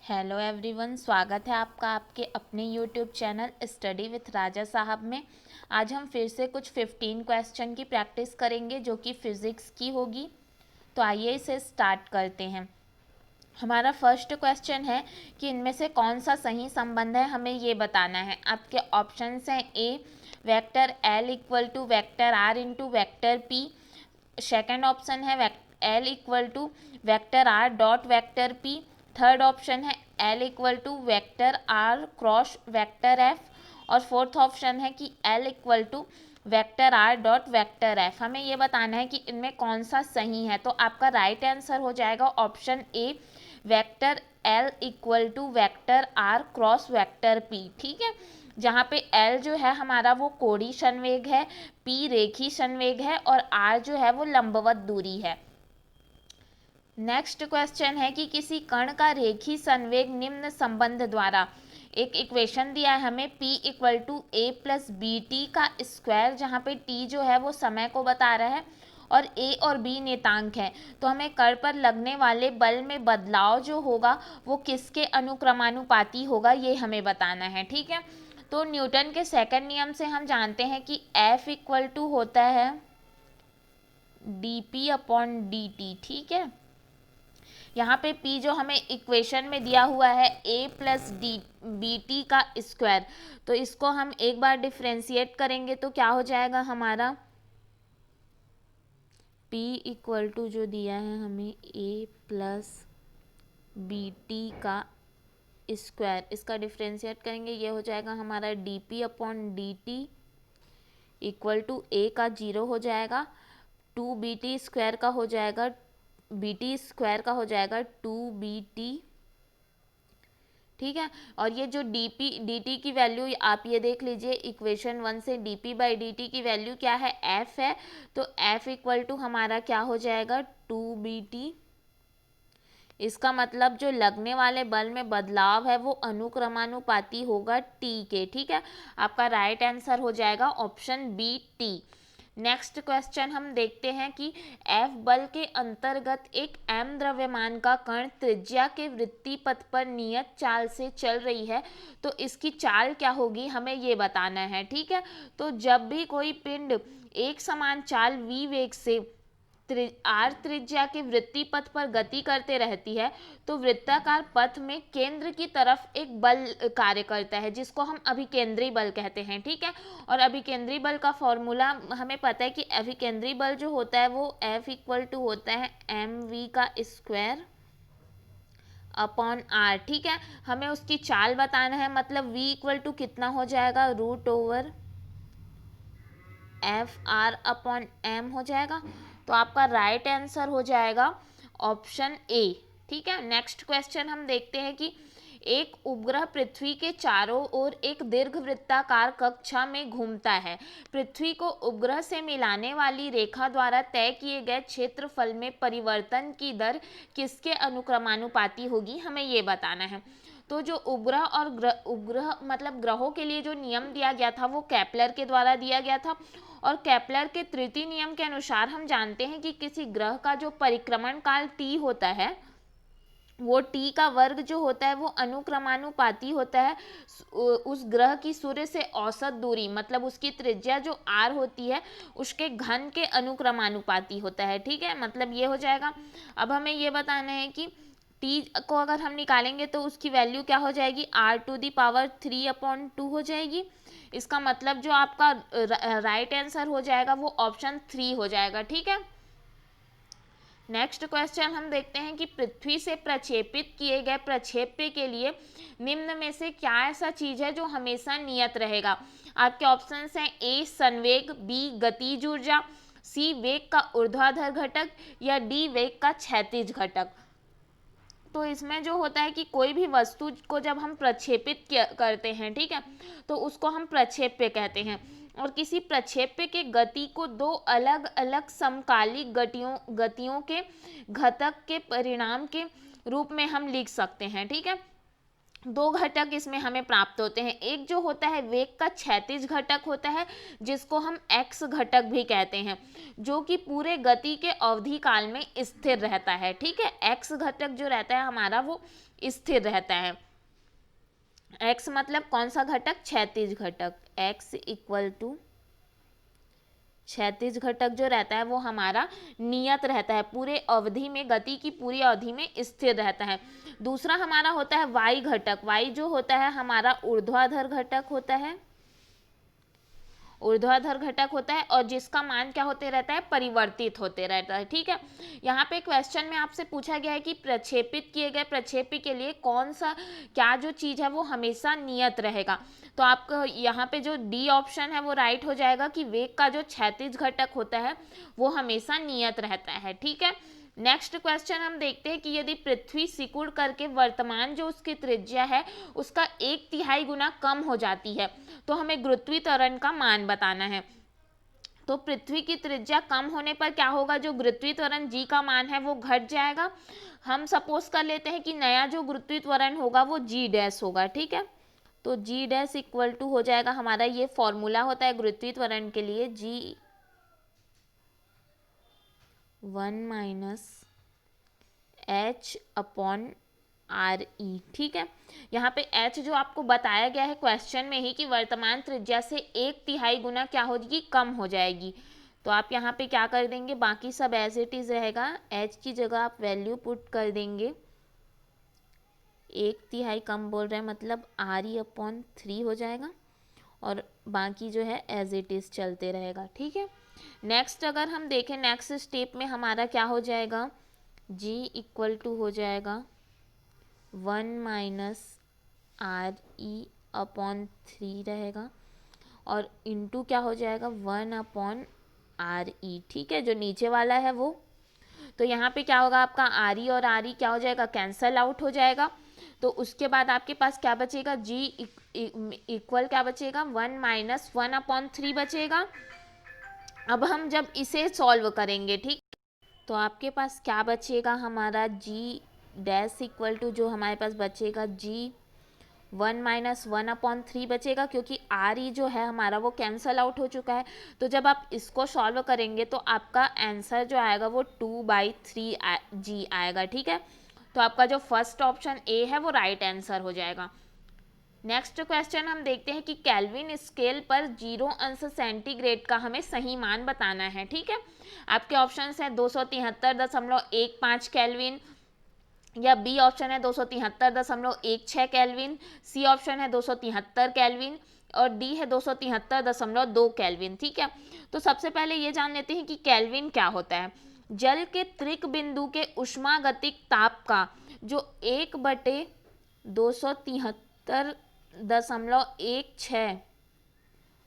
Hello everyone, स्वागत है आपका आपके अपने यूट्यूब चैनल स्टडी विथ राजा साहब में। आज हम फिर से कुछ 15 क्वेश्चन की प्रैक्टिस करेंगे जो कि फिज़िक्स की होगी। तो आइए इसे स्टार्ट करते हैं। हमारा फर्स्ट क्वेश्चन है कि इनमें से कौन सा सही संबंध है, हमें ये बताना है। आपके ऑप्शंस हैं A vector L equal to vector R into vector P, second option है L equal to vector R dot vector P, third option है L equal to vector R cross vector F, और fourth option है कि L equal to vector R dot vector F. हमें ये बताना है कि इनमें कौन सा सही है। तो आपका राइट आंसर हो जाएगा option A vector L equal to vector R cross vector P. ठीक है, जहाँ पे एल जो है हमारा वो कोणीय संवेग है, पी रेखीय संवेग है और आर जो है वो लंबवत दूरी है। नेक्स्ट क्वेश्चन है कि किसी कण का रेखीय संवेग निम्न संबंध द्वारा, एक इक्वेशन दिया है हमें P equal to A plus B T का स्क्वायर, जहाँ पे T जो है वो समय को बता रहा है और A और B नियतांक है। तो हमें कण पर लगने वाले बल में बदलाव जो होगा वो किसके अनुक्रमानुपाती होगा, ये हमें बताना है। ठीक है, तो न्यूटन के सेकंड नियम से हम जानते हैं कि F इक्वल टू होता है dP अपॉन dt। ठीक है, यहाँ पे P जो हमें इक्वेशन में दिया हुआ है a plus D B T का स्क्वायर, तो इसको हम एक बार डिफ्रेंशिएट करेंगे तो क्या हो जाएगा हमारा P इक्वल टू जो दिया है हमें a प्लस बी टी का स्क्वायर, इसका डिफ्रेंशिएट करेंगे ये हो जाएगा हमारा dP upon D T equal to a का 0 हो जाएगा, 2bt स्क्वायर का हो जाएगा, bt स्क्वायर का हो जाएगा 2bt। ठीक है, और ये जो dp dt की वैल्यू आप ये देख लीजिए, इक्वेशन 1 से dp बाई dt की वैल्यू क्या है, f है। तो f इक्वल टू हमारा क्या हो जाएगा 2bt। इसका मतलब जो लगने वाले बल में बदलाव है वो अनुक्रमानुपाती होगा t के। ठीक है, आपका राइट आंसर हो जाएगा option B T. Next question हम देखते हैं कि F बल के अंतर्गत एक m द्रव्यमान का कण त्रिज्या के वृत्तीय पथ पर नियत चाल से चल रही है, तो इसकी चाल क्या होगी, हमें ये बताना है। ठीक है, तो जब भी कोई पिंड एक समान चाल v वेग से r त्रिज्या के वृत्तीय पथ पर गति करते रहती है, तो वृत्ताकार पथ में केंद्र की तरफ एक बल कार्य करता है जिसको हम अभिकेंद्री बल कहते हैं। ठीक है, और अभिकेंद्री बल का फॉर्मूला हमें पता है कि अभिकेंद्री बल जो होता है वो F इक्वल टू होता है mv का स्क्वायर अपॉन r। ठीक है, हमें उसकी चाल बताना है, मतलब v इक्वल टू कितना हो जाएगा, root over F R upon M हो जाएगा। तो आपका राइट आंसर हो जाएगा ऑप्शन ए। ठीक है, नेक्स्ट क्वेश्चन हम देखते हैं कि एक उपग्रह पृथ्वी के चारों ओर एक दीर्घवृत्ताकार कक्षा में घूमता है। पृथ्वी को उपग्रह से मिलाने वाली रेखा द्वारा तय किए गए क्षेत्रफल में परिवर्तन की दर किसके अनुक्रमानुपाती होगी, हमें ये बताना है। तो जो उपग्रह और उपग्रह मतलब ग्रहों के लिए जो नियम दिया गया था वो केपलर के द्वारा दिया गया था, और केपलर के तृतीय नियम के अनुसार हम जानते हैं कि किसी ग्रह का जो परिक्रमण काल t होता है वो t का वर्ग जो होता है वो अनुक्रमानुपाती होता है उस ग्रह की सूर्य से औसत दूरी, मतलब उसकी त्रिज्या जो r होती है उसके घन के अनुक्रमानुपाती होता है। ठीक है, मतलब ये हो जाएगा। अब हमें ये बताना है कि t को अगर हम निकालेंगे तो उसकी वैल्यू क्या हो जाएगी, r⁻³ अपॉन 2 हो जाएगी। इसका मतलब जो आपका राइट आंसर हो जाएगा वो ऑप्शन 3 हो जाएगा। ठीक है, नेक्स्ट क्वेश्चन हम देखते हैं कि पृथ्वी से प्रक्षेपित किए गए प्रक्षेप्य के लिए निम्न में से क्या ऐसा चीज है जो हमेशा नियत रहेगा। आपके ऑप्शंस हैं ए संवेग, बी गतिज ऊर्जा, सी वेग का ऊर्ध्वाधर घटक या डी वेग का क्षैतिज घटक। तो इसमें जो होता है कि कोई भी वस्तु को जब हम प्रक्षेपित करते हैं, ठीक है, तो उसको हम प्रक्षेप्य कहते हैं, और किसी प्रक्षेप्य के गति को दो अलग अलग समकालिक गतियों के घटक के परिणाम के रूप में हम लिख सकते हैं। ठीक है, दो घटक इसमें हमें प्राप्त होते हैं। एक जो होता है वेग का क्षैतिज घटक होता है, जिसको हम एक्स घटक भी कहते हैं, जो कि पूरे गति के अवधि काल में स्थिर रहता है। ठीक है, एक्स घटक जो रहता है हमारा वो स्थिर रहता है। एक्स मतलब कौन सा घटक? क्षैतिज घटक। एक्स इक्वल टू क्षैतिज घटक जो रहता है वो हमारा नियत रहता है, पूरे अवधि में, गति की पूरी अवधि में स्थिर रहता है। दूसरा हमारा होता है वाई घटक। वाई जो होता है हमारा ऊर्ध्वाधर घटक होता है, ऊर्ध्वाधर घटक होता है, और जिसका मान क्या होते रहता है? परिवर्तित होते रहता है। ठीक है, यहाँ पे क्वेश्चन में आपसे पूछा गया है कि प्रक्षेपित किए गए प्रक्षेपी के लिए कौन सा, क्या जो चीज़ है वो हमेशा नियत रहेगा। तो आपको यहाँ पे जो डी ऑप्शन है वो राइट हो जाएगा कि वेग का जो क्षैतिज घटक होता है वो हमेशा नियत रहता है। ठीक है, नेक्स्ट क्वेश्चन हम देखते हैं कि यदि पृथ्वी सिकुड़ करके वर्तमान जो उसकी त्रिज्या है उसका 1/3 गुना कम हो जाती है, तो हमें गुरुत्वीय त्वरण का मान बताना है। तो पृथ्वी की त्रिज्या कम होने पर क्या होगा? जो गुरुत्वीय त्वरण जी का मान है वो घट जाएगा। हम सपोज कर लेते हैं कि नया जो गुरुत्वीय त्वरण होगा वो जी डैश होगा। ठीक है, तो जी डैश इक्वल टू हो जाएगा हमारा, ये फॉर्मूला होता है गुरुत्वीय त्वरण के लिए, जी 1 - h अपॉन आर ई। ठीक है, यहाँ पे h जो आपको बताया गया है क्वेश्चन में ही कि वर्तमान त्रिज्या से 1/3 गुना क्या होगी? कम हो जाएगी। तो आप यहाँ पे क्या कर देंगे? बाकी सब एज इट इज़ रहेगा, h की जगह आप वैल्यू पुट कर देंगे, 1/3 कम बोल रहे हैं मतलब आर ई अपॉन 3 हो जाएगा, और बाकी जो है एज इट इज़ चलते रहेगा। ठीक है, नेक्स्ट अगर हम देखें नेक्स्ट स्टेप में हमारा क्या हो जाएगा? g इक्वल टू हो जाएगा 1 - आर ई अपॉन 3 रहेगा, और इंटू क्या हो जाएगा? 1 अपॉन आर ई। ठीक है, जो नीचे वाला है वो, तो यहाँ पे क्या होगा आपका? आर ई और आर ई क्या हो जाएगा? कैंसल आउट हो जाएगा। तो उसके बाद आपके पास क्या बचेगा? जी इक्वल क्या बचेगा? 1 - 1/3 बचेगा। अब हम जब इसे सॉल्व करेंगे, ठीक, तो आपके पास क्या बचेगा? हमारा जी डैश इक्वल टू जो हमारे पास बचेगा जी 1 - 1/3 बचेगा, क्योंकि आर ई जो है हमारा वो कैंसल आउट हो चुका है। तो जब आप इसको सॉल्व करेंगे तो आपका आंसर जो आएगा वो 2/3 जी आएगा। ठीक है, तो आपका जो फर्स्ट ऑप्शन ए है वो राइट आंसर हो जाएगा। नेक्स्ट क्वेश्चन हम देखते हैं कि केल्विन स्केल पर 0 अंश सेंटीग्रेड का हमें सही मान बताना है। ठीक है, आपके ऑप्शंस हैं 273.15 केल्विन, या बी ऑप्शन है 273.16 केल्विन, सी ऑप्शन है 273 केल्विन, और डी है 273.2 केल्विन। ठीक है, तो सबसे पहले ये जान लेते हैं कि केल्विन क्या होता है। जल के त्रिक बिंदु के उष्मागतिक ताप का जो 1/273.16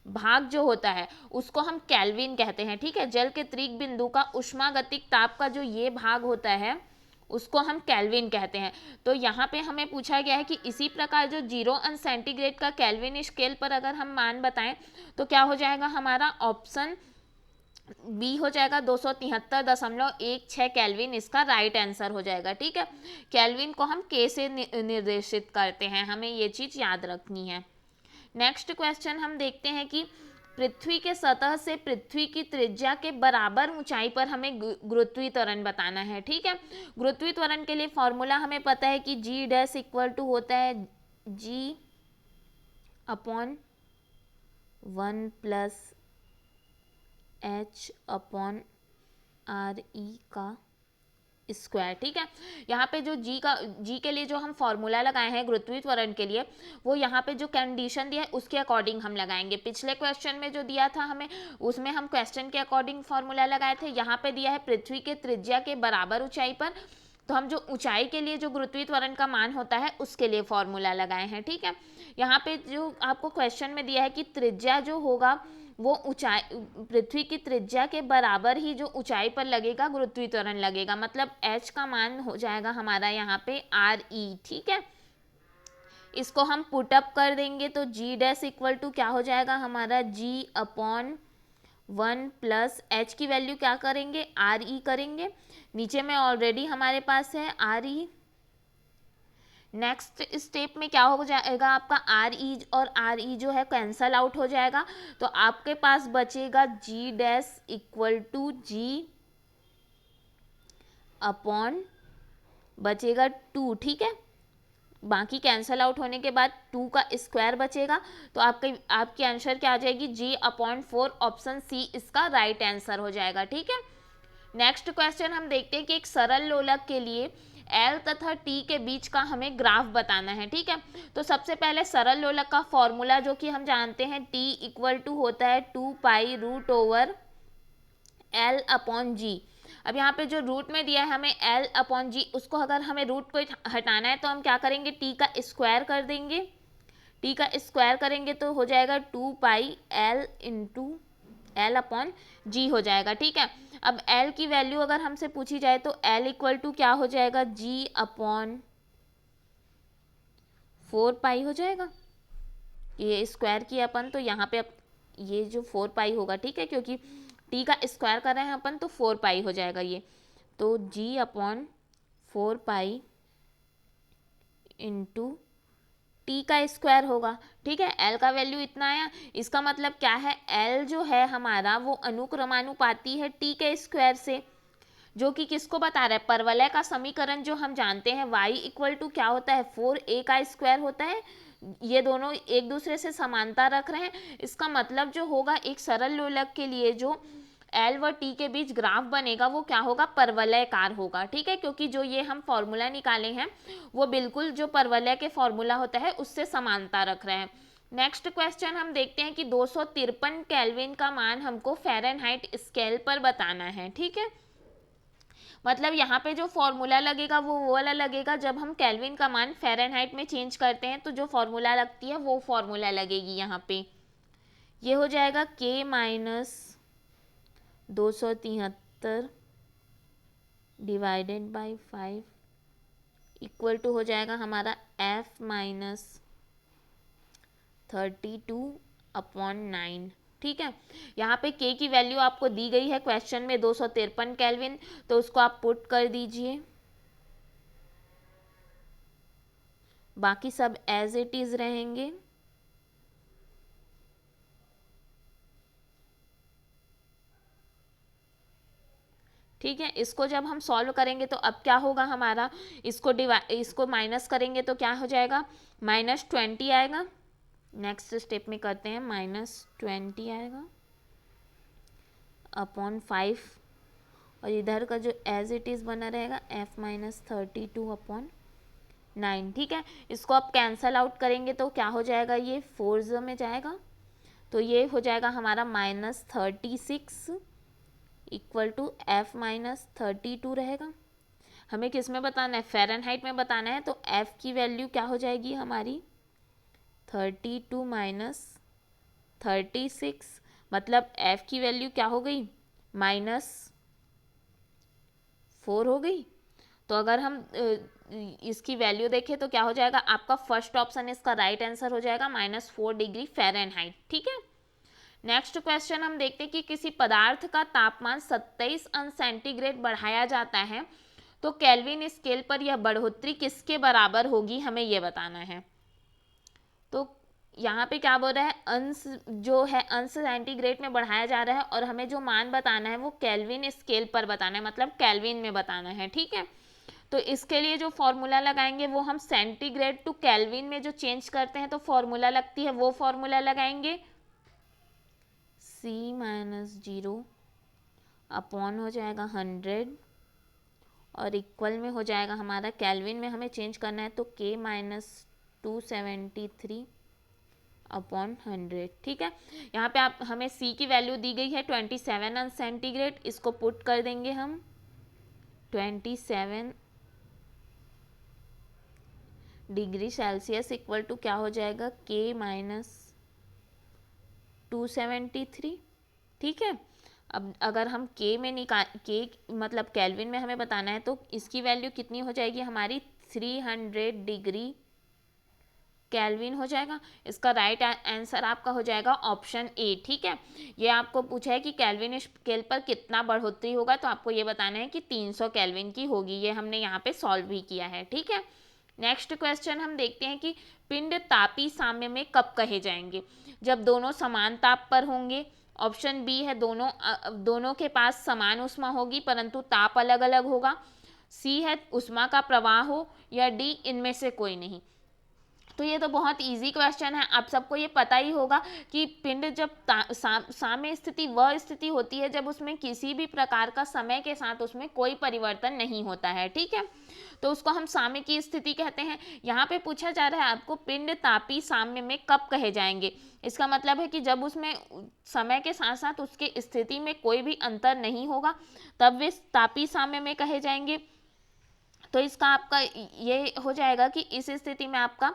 भाग जो होता है उसको हम केल्विन कहते हैं। ठीक है, जल के त्रिक बिंदु का उष्मागतिक ताप का जो ये भाग होता है उसको हम केल्विन कहते हैं। तो यहाँ पे हमें पूछा गया है कि इसी प्रकार जो 0 अंश सेंटीग्रेड का केल्विन स्केल पर अगर हम मान बताएं तो क्या हो जाएगा? हमारा ऑप्शन बी हो जाएगा 273.16 केल्विन, इसका राइट आंसर हो जाएगा। ठीक है, केल्विन को हम के से निर्देशित करते हैं, हमें ये चीज़ याद रखनी है। नेक्स्ट क्वेश्चन हम देखते हैं कि पृथ्वी के सतह से पृथ्वी की त्रिज्या के बराबर ऊंचाई पर हमें गुरुत्वीय त्वरण बताना है। ठीक है, गुरुत्वीय त्वरण के लिए फॉर्मूला हमें पता है कि जी डैश इक्वल टू होता है G upon 1 + h upon R E का स्क्वायर। ठीक है, यहाँ पे जो जी के लिए जो हम फॉर्मूला लगाए हैं गुरुत्वीय त्वरण के लिए, वो यहाँ पे जो कंडीशन दिया है उसके अकॉर्डिंग हम लगाएंगे। पिछले क्वेश्चन में जो दिया था हमें, उसमें हम क्वेश्चन के अकॉर्डिंग फॉर्मूला लगाए थे। यहाँ पे दिया है पृथ्वी के त्रिज्या के बराबर ऊंचाई पर, तो हम जो ऊंचाई के लिए जो गुरुत्वीय त्वरण का मान होता है उसके लिए फॉर्मूला लगाए हैं। ठीक है, यहाँ पे जो आपको क्वेश्चन में दिया है कि त्रिज्या जो होगा वो ऊंचाई, पृथ्वी की त्रिज्या के बराबर ही जो ऊंचाई पर लगेगा गुरुत्वीय त्वरण लगेगा, मतलब h का मान हो जाएगा हमारा यहाँ पे आर ई। ठीक है, इसको हम पुट अप कर देंगे तो जी डैश इक्वल टू क्या हो जाएगा हमारा? जी अपॉन 1 + h की वैल्यू क्या करेंगे? आर ई करेंगे। नीचे में ऑलरेडी हमारे पास है आर ई, नेक्स्ट स्टेप में क्या हो जाएगा, आपका आर ई और आर ई जो है कैंसल आउट हो जाएगा, तो आपके पास बचेगा G dash equal to G upon बचेगा 2, ठीक है। बाकी कैंसल आउट होने के बाद 2 का स्क्वायर बचेगा, तो आपकी आंसर क्या आ जाएगी, जी अपॉन 4, ऑप्शन सी इसका राइट आंसर हो जाएगा, ठीक है। नेक्स्ट क्वेश्चन हम देखते हैं कि एक सरल लोलक के लिए एल तथा टी के बीच का हमें ग्राफ बताना है, ठीक है। तो सबसे पहले सरल लोलक का फॉर्मूला जो कि हम जानते हैं, टी इक्वल टू होता है 2 pi root over L upon G. अब यहाँ पे जो रूट में दिया है हमें एल अपॉन जी, उसको अगर हमें रूट को हटाना है तो हम क्या करेंगे, टी का स्क्वायर कर देंगे। टी का स्क्वायर करेंगे तो हो जाएगा 2 pi L into L upon G हो जाएगा, ठीक है। अब एल की वैल्यू अगर हमसे पूछी जाए तो एल इक्वल टू क्या हो जाएगा, जी अपॉन 4 पाई हो जाएगा। ये स्क्वायर किया अपन तो यहाँ पे अब ये जो 4 पाई होगा, ठीक है, क्योंकि टी का स्क्वायर कर रहे हैं अपन तो 4 पाई हो जाएगा ये, तो जी अपॉन 4 पाई इंटू टी का स्क्वायर होगा, ठीक है। एल का वैल्यू इतना आया, इसका मतलब क्या है, एल जो है हमारा वो अनुक्रमानुपाती है टी के स्क्वायर से, जो कि किसको बता रहा है, परवलय का समीकरण जो हम जानते हैं y इक्वल टू क्या होता है, 4a का स्क्वायर होता है। ये दोनों एक दूसरे से समानता रख रहे हैं, इसका मतलब जो होगा एक सरल लोलक के लिए जो एल व टी के बीच ग्राफ बनेगा वो क्या होगा, परवलयकार होगा, ठीक है, क्योंकि जो ये हम फॉर्मूला निकाले हैं वो बिल्कुल जो परवलय के फॉर्मूला होता है उससे समानता रख रहे हैं। नेक्स्ट क्वेश्चन हम देखते हैं कि 253 केल्विन का मान हमको फ़ारेनहाइट स्केल पर बताना है, ठीक है। मतलब यहाँ पे जो फॉर्मूला लगेगा वो वाला लगेगा, जब हम केल्विन का मान फ़ारेनहाइट में चेंज करते हैं तो जो फॉर्मूला लगती है वो फॉर्मूला लगेगी यहाँ पे। ये हो जाएगा k minus 273 divided by 5 equal to हो जाएगा हमारा f माइनस 32 अपॉन 9, ठीक है। यहाँ पे k की वैल्यू आपको दी गई है क्वेश्चन में 253 केल्विन, तो उसको आप पुट कर दीजिए, बाकी सब एज इट इज रहेंगे। ठीक है, इसको जब हम सॉल्व करेंगे तो अब क्या होगा हमारा, इसको माइनस करेंगे तो क्या हो जाएगा, -20 आएगा। नेक्स्ट स्टेप में करते हैं, -20 आएगा अपॉन 5, और इधर का जो एज इट इज़ बना रहेगा f माइनस 32 अपॉन 9, ठीक है। इसको आप कैंसल आउट करेंगे तो क्या हो जाएगा, ये 4 में जाएगा, तो ये हो जाएगा हमारा -36 इक्वल टू f माइनस 32 रहेगा। हमें किस में बताना है, फ़ारेनहाइट में बताना है, तो f की वैल्यू क्या हो जाएगी हमारी 32 माइनस 36, मतलब f की वैल्यू क्या हो गई, -4 हो गई। तो अगर हम इसकी वैल्यू देखें तो क्या हो जाएगा, आपका फर्स्ट ऑप्शन इसका राइट आंसर हो जाएगा -4 डिग्री फ़ारेनहाइट, ठीक है। नेक्स्ट क्वेश्चन हम देखते हैं कि किसी पदार्थ का तापमान 27 अंश सेंटीग्रेड बढ़ाया जाता है तो केल्विन स्केल पर यह बढ़ोतरी किसके बराबर होगी, हमें यह बताना है। तो यहाँ पे क्या बोल रहा है, अंश जो है अंश सेंटीग्रेड में बढ़ाया जा रहा है और हमें जो मान बताना है वो केल्विन स्केल पर बताना है, मतलब केल्विन में बताना है, ठीक है। तो इसके लिए जो फॉर्मूला लगाएंगे वो हम सेंटीग्रेड टू केल्विन में जो चेंज करते हैं तो फॉर्मूला लगती है, वो फॉर्मूला लगाएंगे, C-0 अपॉन हो जाएगा 100 और इक्वल में हो जाएगा हमारा, केल्विन में हमें चेंज करना है तो K माइनस 273 अपॉन 100, ठीक है। यहाँ पे आप हमें C की वैल्यू दी गई है 27 अंश सेंटीग्रेड, इसको पुट कर देंगे हम 27 डिग्री सेल्सियस इक्वल टू क्या हो जाएगा, K माइनस 273, ठीक है। अब अगर हम K में K मतलब केल्विन में हमें बताना है तो इसकी वैल्यू कितनी हो जाएगी हमारी 300 डिग्री केल्विन हो जाएगा। इसका राइट आंसर आपका हो जाएगा ऑप्शन ए, ठीक है। ये आपको पूछा है कि केल्विन स्केल पर कितना बढ़ोतरी होगा, तो आपको ये बताना है कि 300 केल्विन की होगी, ये हमने यहाँ पे सॉल्व भी किया है, ठीक है। नेक्स्ट क्वेश्चन हम देखते हैं कि पिंड तापी साम्य में कब कहे जाएंगे? जब दोनों समान ताप पर होंगे। ऑप्शन बी है दोनों के पास समान ऊष्मा होगी परंतु ताप अलग अलग होगा। सी है ऊष्मा का प्रवाह हो, या डी इनमें से कोई नहीं। तो ये तो बहुत इजी क्वेश्चन है, आप सबको ये पता ही होगा कि पिंड जब साम्य स्थिति वह स्थिति होती है जब उसमें किसी भी प्रकार का समय के साथ उसमें कोई परिवर्तन नहीं होता है, ठीक है, तो उसको हम साम्य की स्थिति कहते हैं। यहाँ पे पूछा जा रहा है आपको पिंड तापी साम्य में कब कहे जाएंगे। इसका मतलब है कि जब उसमें समय के साथ साथ उसके स्थिति में कोई भी अंतर नहीं होगा तब वे तापी साम्य में कहे जाएंगे। तो इसका आपका ये हो जाएगा कि इस स्थिति में आपका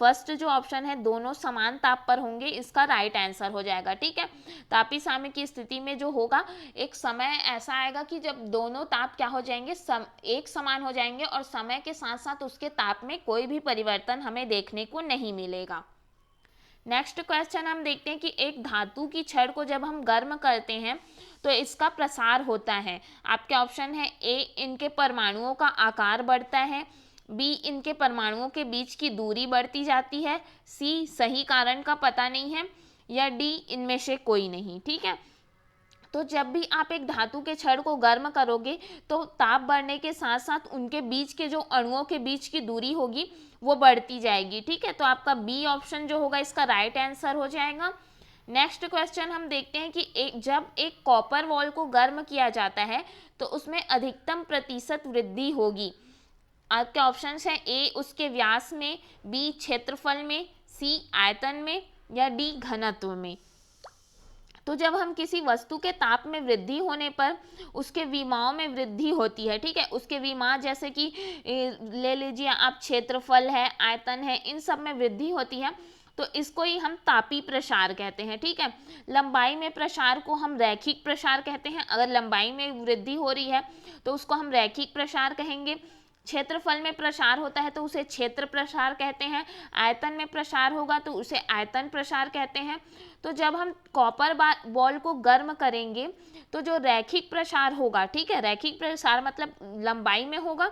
फर्स्ट जो ऑप्शन है दोनों समान ताप पर होंगे, इसका राइट आंसर हो जाएगा, ठीक है। तापी साम्य की स्थिति में जो होगा एक समय ऐसा आएगा कि जब दोनों ताप क्या हो जाएंगे, एक समान हो जाएंगे और समय के साथ साथ उसके ताप में कोई भी परिवर्तन हमें देखने को नहीं मिलेगा। नेक्स्ट क्वेश्चन हम देखते हैं कि एक धातु की छड़ को जब हम गर्म करते हैं तो इसका प्रसार होता है। आपके ऑप्शन है ए इनके परमाणुओं का आकार बढ़ता है, बी इनके परमाणुओं के बीच की दूरी बढ़ती जाती है, सी सही कारण का पता नहीं है, या डी इनमें से कोई नहीं, ठीक है। तो जब भी आप एक धातु के छड़ को गर्म करोगे तो ताप बढ़ने के साथ साथ उनके बीच के जो अणुओं के बीच की दूरी होगी वो बढ़ती जाएगी, ठीक है। तो आपका बी ऑप्शन जो होगा इसका राइट आंसर हो जाएगा। नेक्स्ट क्वेश्चन हम देखते हैं कि जब एक कॉपर वॉल को गर्म किया जाता है तो उसमें अधिकतम प्रतिशत वृद्धि होगी। आपके ऑप्शन हैं ए उसके व्यास में, बी क्षेत्रफल में, सी आयतन में, या डी घनत्व में। तो जब हम किसी वस्तु के ताप में वृद्धि होने पर उसके विमाओं में वृद्धि होती है, ठीक है, उसके विमा जैसे कि ले लीजिए आप क्षेत्रफल है, आयतन है, इन सब में वृद्धि होती है तो इसको ही हम तापी प्रसार कहते हैं, ठीक है। लंबाई में प्रसार को हम रैखिक प्रसार कहते हैं। अगर लंबाई में वृद्धि हो रही है तो उसको हम रैखिक प्रसार कहेंगे। क्षेत्रफल में प्रसार होता है तो उसे क्षेत्र प्रसार कहते हैं। आयतन में प्रसार होगा तो उसे आयतन प्रसार कहते हैं। तो जब हम कॉपर बॉल को गर्म करेंगे तो जो रैखिक प्रसार होगा, ठीक है, रैखिक प्रसार मतलब लंबाई में होगा,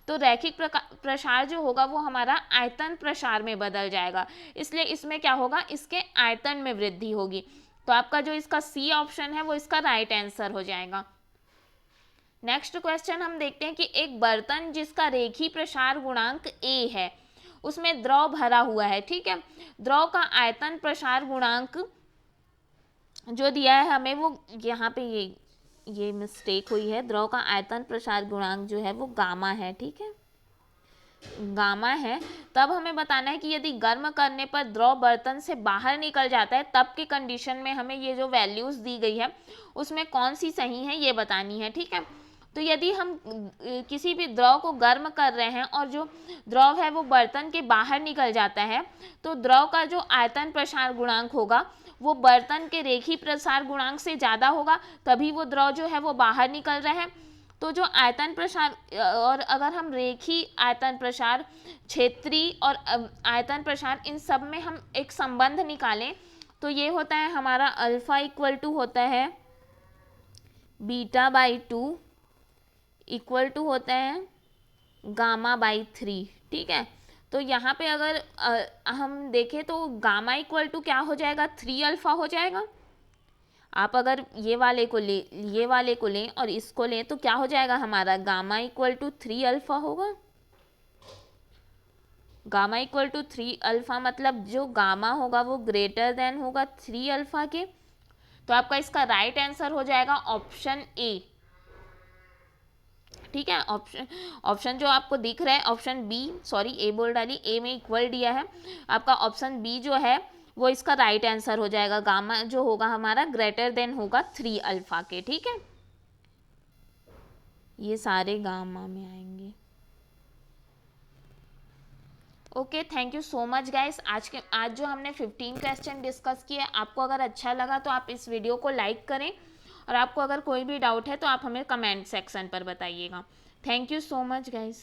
तो रैखिक प्रसार जो होगा वो हमारा आयतन प्रसार में बदल जाएगा, इसलिए इसमें क्या होगा, इसके आयतन में वृद्धि होगी। तो आपका जो इसका सी ऑप्शन है वो इसका राइट आंसर हो जाएगा। नेक्स्ट क्वेश्चन हम देखते हैं कि एक बर्तन जिसका रेखीय प्रसार गुणांक ए है उसमें द्रव भरा हुआ है, ठीक है। द्रव का आयतन प्रसार गुणांक जो दिया है हमें वो यहाँ पे ये मिस्टेक हुई है। द्रव का आयतन प्रसार गुणांक जो है वो गामा है, ठीक है, गामा है। तब हमें बताना है कि यदि गर्म करने पर द्रव बर्तन से बाहर निकल जाता है तब के कंडीशन में हमें ये जो वैल्यूज दी गई है उसमें कौन सी सही है ये बतानी है, ठीक है। तो यदि हम किसी भी द्रव को गर्म कर रहे हैं और जो द्रव है वो बर्तन के बाहर निकल जाता है तो द्रव का जो आयतन प्रसार गुणांक होगा वो बर्तन के रेखीय प्रसार गुणांक से ज़्यादा होगा, तभी वो द्रव जो है वो बाहर निकल रहे हैं। तो जो आयतन प्रसार, और अगर हम रेखीय आयतन प्रसार, क्षेत्रीय और आयतन प्रसार इन सब में हम एक संबंध निकालें तो ये होता है हमारा अल्फा इक्वल टू होता है बीटा बाई 2 इक्वल टू होता है गामा बाई 3, ठीक है। तो यहाँ पे अगर हम देखें तो गामा इक्वल टू क्या हो जाएगा, 3 अल्फा हो जाएगा। आप अगर ये वाले को लें और इसको लें तो क्या हो जाएगा हमारा, गामा इक्वल टू 3 अल्फा होगा। गामा इक्वल टू 3 अल्फा मतलब जो गामा होगा वो ग्रेटर देन होगा 3 अल्फा के। तो आपका इसका राइट आंसर हो जाएगा ऑप्शन ए, ठीक है। ऑप्शन जो आपको दिख रहा है ऑप्शन बी, सॉरी ए बोल डाली, ए में इक्वल दिया है, आपका ऑप्शन बी जो है वो इसका राइट आंसर हो जाएगा। गामा जो होगा हमारा ग्रेटर देन होगा 3 अल्फा के, ठीक है। ये सारे गामा में आएंगे। Okay, thank you so much guys. आज जो हमने 15 क्वेश्चन डिस्कस किए, आपको अगर अच्छा लगा तो आप इस वीडियो को लाइक करें और आपको अगर कोई भी डाउट है तो आप हमें कमेंट सेक्शन पर बताइएगा। Thank you so much guys.